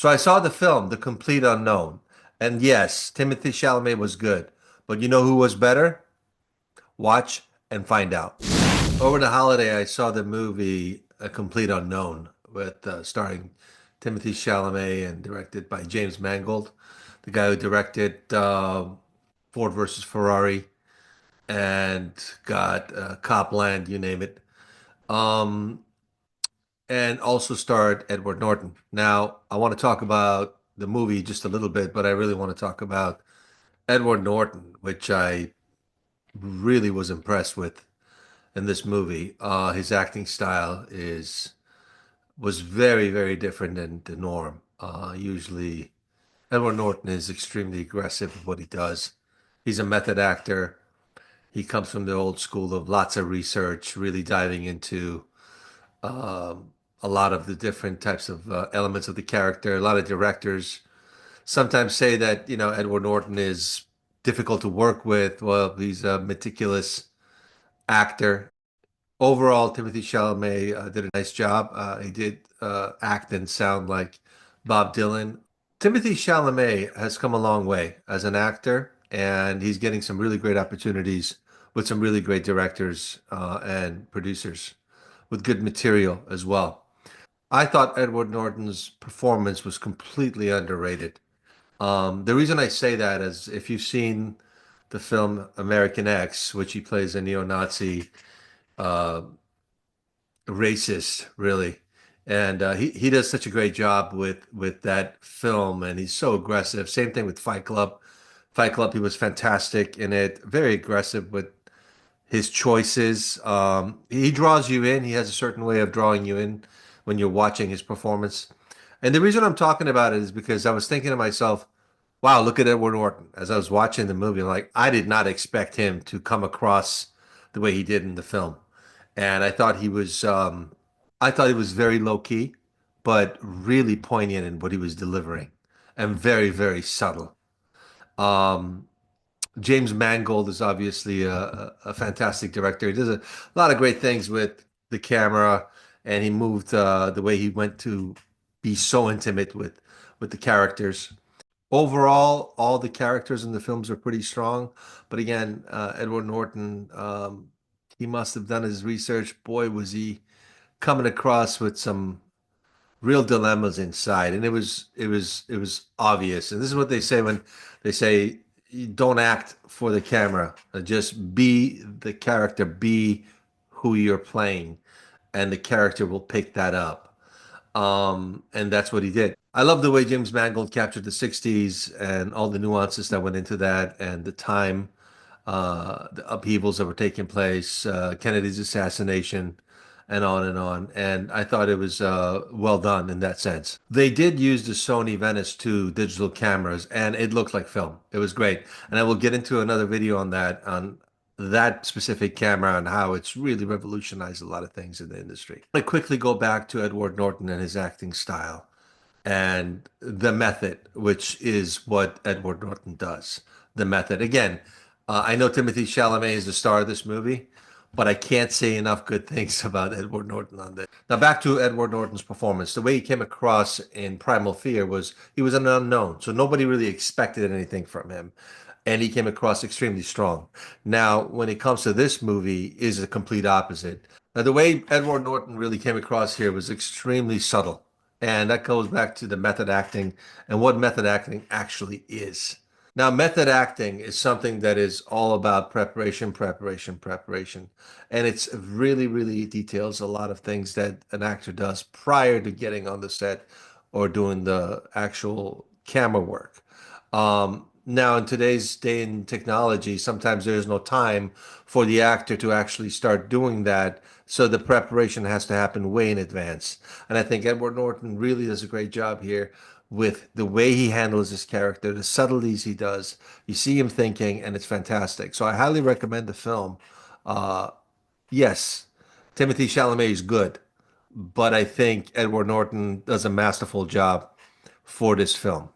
So I saw the film, The Complete Unknown. And yes, Timothée Chalamet was good. But you know who was better? Watch and find out. Over the holiday, I saw the movie A Complete Unknown with starring Timothée Chalamet and directed by James Mangold, the guy who directed Ford versus Ferrari and got Copland, you name it. Um, and also starred Edward Norton. Now, I want to talk about the movie just a little bit, but I really want to talk about Edward Norton, which I really was impressed with in this movie. His acting style is was very, very different than the norm. Usually, Edward Norton is extremely aggressive with what he does. He's a method actor. He comes from the old school of lots of research, really diving into um, a lot of the different types of elements of the character. A lot of directors sometimes say that, Edward Norton is difficult to work with. Well, he's a meticulous actor. Overall, Timothée Chalamet did a nice job. He did act and sound like Bob Dylan. Timothée Chalamet has come a long way as an actor, and he's getting some really great opportunities with some really great directors and producers with good material as well. I thought Edward Norton's performance was completely underrated. The reason I say that is if you've seen the film American X, which he plays a neo-Nazi uh, racist, really, and he does such a great job with that film, and he's so aggressive. Same thing with Fight Club. Fight Club, he was fantastic in it, very aggressive with his choices. He draws you in. He has a certain way of drawing you in when you're watching his performance. And the reason I'm talking about it is because I was thinking to myself, wow, look at Edward Norton. As I was watching the movie, I'm like, I did not expect him to come across the way he did in the film. And I thought he was very low key, but really poignant in what he was delivering and very, very subtle. Um, James Mangold is obviously a fantastic director. He does a lot of great things with the camera, and he moved the way he went to be so intimate with the characters. Overall, all the characters in the films are pretty strong, but again, Edward Norton, he must have done his research. Boy, was he coming across with some real dilemmas inside, and it was obvious. And this is what they say when they say you don't act for the camera, just be the character, be who you're playing, and the character will pick that up. And that's what he did. I love the way James Mangold captured the 60s and all the nuances that went into that and the time, the upheavals that were taking place, Kennedy's assassination, and on and on. And I thought it was well done in that sense. They did use the Sony Venice 2 digital cameras, and it looked like film. It was great. And I will get into another video on that specific camera and how it's really revolutionized a lot of things in the industry. I quickly go back to Edward Norton and his acting style and the method, which is what Edward Norton does. The method. Again, I know Timothée Chalamet is the star of this movie, but I can't say enough good things about Edward Norton on this. Now, back to Edward Norton's performance. The way he came across in Primal Fear was he was an unknown, so nobody really expected anything from him. And he came across extremely strong. Now, when it comes to this movie, is the complete opposite. Now, the way Edward Norton really came across here was extremely subtle. And that goes back to the method acting and what method acting actually is. Now, method acting is something that is all about preparation, preparation, preparation. And it's really, really details a lot of things that an actor does prior to getting on the set or doing the actual camera work. Now, in today's day and technology, sometimes there is no time for the actor to actually start doing that. So the preparation has to happen way in advance. And I think Edward Norton really does a great job here with the way he handles his character, the subtleties he does. You see him thinking, and it's fantastic. So I highly recommend the film. Uh, yes, Timothée Chalamet is good, but I think Edward Norton does a masterful job for this film.